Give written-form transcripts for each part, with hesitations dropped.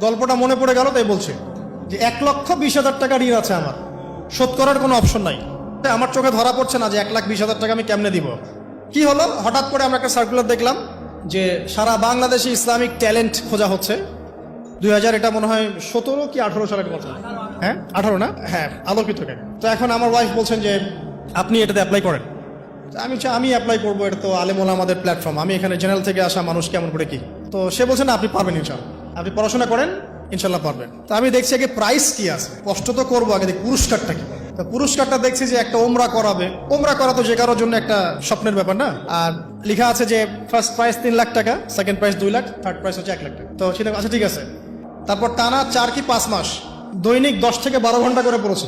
গল্পটা মনে পড়ে গেল, তাই বলছে যে 1,20,000 টাকা ঋণ আছে আমার, শোধ করার কোনো অপশন নাই। আমার চোখে ধরা পড়ছে না যে 1,20,000 টাকা আমি কেমনে দিব। কি হলো, হঠাৎ করে আমরা একটা সার্কুলার দেখলাম যে সারা বাংলাদেশে ইসলামিক ট্যালেন্ট খোঁজা হচ্ছে। 2000 এটা মনে হয় 17 কি 18 সালের কথা, হ্যাঁ 18 না, হ্যাঁ আলোকিত। তো এখন আমার ওয়াইফ বলছেন যে আপনি এটাতে অ্যাপ্লাই করেন। আমি অ্যাপ্লাই করবো, এটা তো আলেম ওলামাদের প্ল্যাটফর্ম, আমি এখানে জেনারেল থেকে আসা মানুষ কেমন করে কি। তো সে বলছেন না আপনি পারবেন ইনশাল্লাহ, আপনি পড়াশোনা করেন ইনশাল্লাহ পারবেন। তো আমি দেখছি আগে প্রাইস কি আছে, কষ্ট তো করবো, আগে দেখি পুরস্কারটা কি। তো পুরস্কারটা দেখছি যে একটা ওমরা করাবে। ওমরা করা তো যে কারোর জন্য একটা স্বপ্নের ব্যাপার না। আর লেখা আছে যে ফার্স্ট প্রাইস 3 লাখ টাকা, second prize 2 lakh, third price হচ্ছে 1 লাখ টাকা। তো সেটা আচ্ছা ঠিক আছে। তারপর টানা 4 কি 5 মাস দৈনিক 10 থেকে 12 ঘন্টা করে পড়েছে।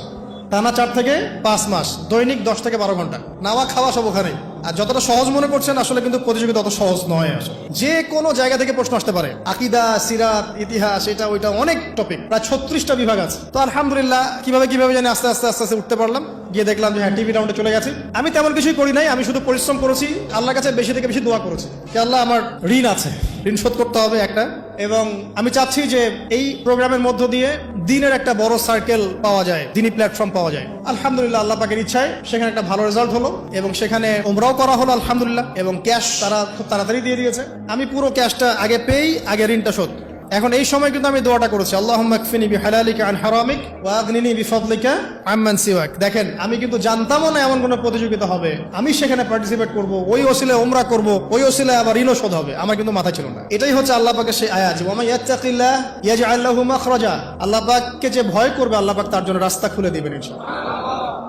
টানা 4 থেকে 5 মাস দৈনিক 10 থেকে 12 ঘন্টা, নাওয়া খাওয়া সব ওখানেই। আর যতটা সহজ মনে করছেন আসলে কিন্তু প্রতিযোগিতা অত সহজ নয়। আসলে যে কোনো জায়গা থেকে প্রশ্ন আসতে পারে, আকিদা, সিরাত, ইতিহাস, এটা ওইটা অনেক টপিক, প্রায় 36টা বিভাগ আছে। তো আলহামদুলিল্লাহ কিভাবে জানি আস্তে আস্তে উঠতে পারলাম। গিয়ে দেখলাম যে হ্যাঁ টিভি রাউন্ডে চলে গেছি। আমি তেমন কিছুই করি নাই, আমি শুধু পরিশ্রম করেছি, আল্লাহর কাছে বেশি থেকে বেশি দোয়া করেছি যে আল্লাহ আমার ঋণ আছে, ঋণ শোধ করতে হবে একটা। এবং আমি চাচ্ছি যে এই প্রোগ্রামের মধ্য দিয়ে দিনের একটা বড় সার্কেল পাওয়া যায়, দিনী প্ল্যাটফর্ম পাওয়া যায়। আলহামদুলিল্লাহ আল্লাহ পাকের ইচ্ছায় সেখানে একটা ভালো রেজাল্ট হলো এবং সেখানে উমরাও করা হলো আলহামদুলিল্লাহ। এবং ক্যাশ তারা খুব তাড়াতাড়ি দিয়ে দিয়েছে। আমি পুরো ক্যাশটা আগে পেই, আগে ঋণটা শোধ। এখন এই সময় কিন্তু আমি দোয়াটা করেছি, আল্লাহুম্মা কফিনি বিহালালিকা আন হারামিক ওয়া আগনিনি বিফাদলিকা আম্মান সিওয়াক। দেখেন আমি কিন্তু জানতামও না এমন কোনো প্রতিযোগিতা হবে, আমি সেখানে পার্টিসিপেট করব, ওই ওসিলায় উমরা করব, ওই ওসিলায় আবার ঋণও শোধ হবে, আমার কিন্তু মাথায় ছিল না। এটাই হচ্ছে আল্লাহ পাকের সেই আয়াত, ওয়া মান ইয়াত্তাকিল্লাহ ইয়াজআল লাহু মাখরাজা। আল্লাহ পাককে যে ভয় করবে আল্লাহ পাক তার জন্য রাস্তা খুলে দিবেন ইনশাআল্লাহ।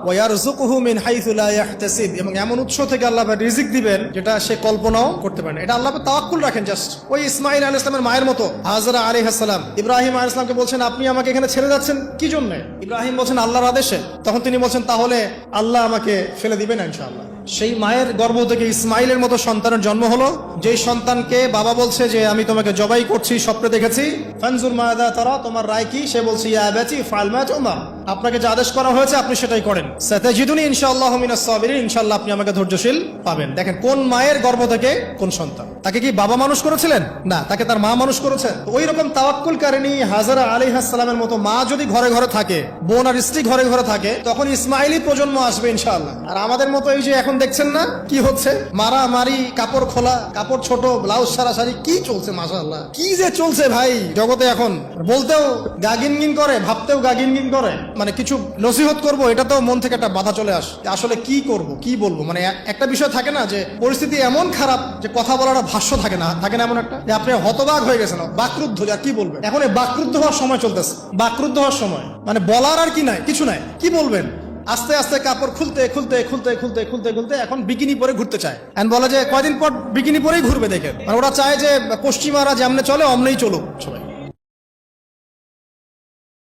ওয়ারযুকুহু মিন হাইসু লা ইয়াহতাসিব। এবং এমন উৎস থেকে আল্লাহ পাক রিজিক দিবেন যেটা সে কল্পনাও করতে পারে না। এটা আল্লাহ পাক তাওয়াক্কুল রাখেন। জাস্ট ওই ইসমাঈল আলাইহিস সালামের মায়ের মতো, হাজরা আলাইহিস সালাম ইব্রাহিম আলাইহিস সালামকে বলছেন আপনি আমাকে এখানে ছেড়ে যাচ্ছেন কি জন্য? ইব্রাহিম বলছেন আল্লাহর আদেশে। তখন তিনি বলছেন তাহলে আল্লাহ আমাকে ফেলে দিবেন ইনশাআল্লাহ। সেই মায়ের গর্ভ থেকে ইসমাইলের মতো সন্তানের জন্ম হলো, যেই সন্তানকে বাবা বলছে যে আমি তোমাকে জবাই করছি, স্বপ্নে দেখেছি, ফানজুর মাযা তারা, তোমার রায় কি? সে বলছে ইয়া আবাতি ফাআল মা তুমার, আপনাকে যে আদেশ করা হয়েছে আপনি সেটাই করেন। সাতাজিদুনি ইনশাআল্লাহু মিনাস সাবিরিন, ইনশাআল্লাহ আপনি আমাকে ধৈর্যশীল পাবেন। দেখেন কোন মায়ের গর্ভ থেকে কোন সন্তান। তাকে কি বাবা মানুষ করেছিলেন? না, তাকে তার মা মানুষ করেছে। ওই রকম তাওয়াক্কুলকারিনী হাজরা আলাইহিস সালামের মতো মা যদি ঘরে ঘরে থাকে, বোন আর স্ত্রী ঘরে ঘরে থাকে, তখন ইসমাইলি প্রজন্ম আসবে ইনশাআল্লাহ। আর আমাদের মতো এই যে এখন দেখছেন না কি হচ্ছে, মারামারি, কাপড় খোলা, কাপড় ছোট, ব্লাউজ সারাসারি, কি চলছে মাশাআল্লাহ, কি যে চলছে ভাই জগতে। এখন বলতেও গা গিনগিন করে, ভাবতেও গা গিনগিন করে। মানে কিছু নসিহত করব, এটা তো মন থেকে একটা বাধা চলে আসে, আসলে কি করব কি বলবো। মানে একটা বিষয় থাকে না যে পরিস্থিতি এমন খারাপ যে কথা বলার ভাষ্য থাকে না এমন একটা যে আপনি হতবাক হয়ে গেছেন, বাকরুদ্ধ, আর কি বলবেন। এখন এই বাকরুদ্ধ হওয়ার সময় চলতেছে, বাকরুদ্ধ হওয়ার সময়, মানে বলার আর কি নাই, কিছু নাই, কি বলবেন। আস্তে আস্তে কাপড় খুলতে খুলতে খুলতে খুলতে খুলতে খুলতে এখন বিকিনি পরে ঘুরতে চায়। বলে যে কয়দিন পর বিকিনি পরেই ঘুরবে। দেখে মানে ওরা চায় যে পশ্চিমারা যেমনে চলে অমনেই চলুক সবাই।